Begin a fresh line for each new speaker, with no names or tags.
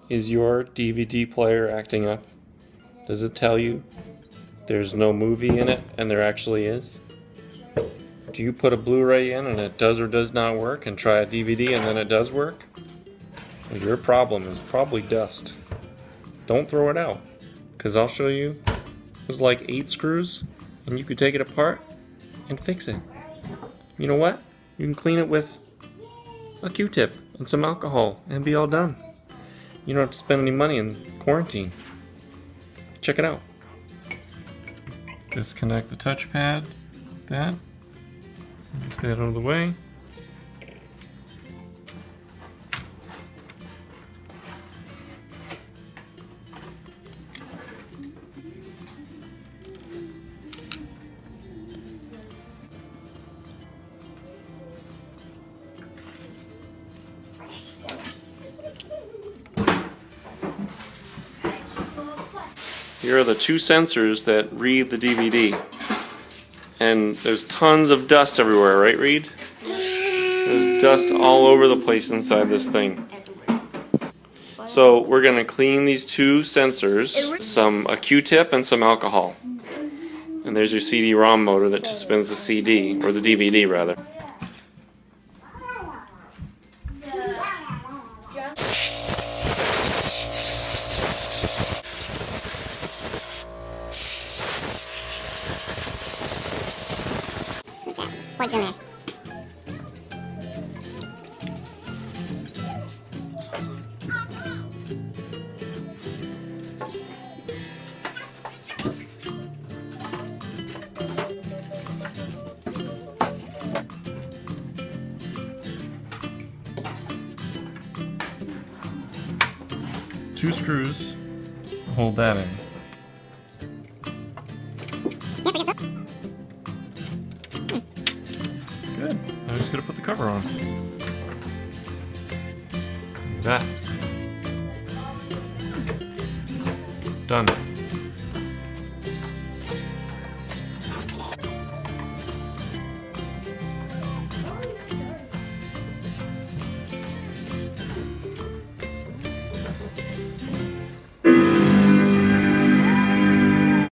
Is your DVD player acting up? Does it tell you there's no movie in it and there actually is? Do you put a Blu-ray in and it does or does not work, and try a DVD and then it does work? Well, your problem is probably dust. Don't throw it out, because I'll show you. There's like 8 screws and you could take it apart and fix it. You know what? You can clean it with a Q-tip and some alcohol and be all done. You don't have to spend any money in quarantine. Check it out. Disconnect the touchpad, like that. Get that out of the way. Here are the 2 sensors that read the DVD. And there's tons of dust everywhere, right, Reed? There's dust all over the place inside this thing. So we're going to clean these 2 sensors, a Q-tip and some alcohol. And there's your CD-ROM motor that just spins the CD, or the DVD rather.
Plugs in there.
Two screws hold that in. Good. I'm just gonna put the cover on. Like that. Done.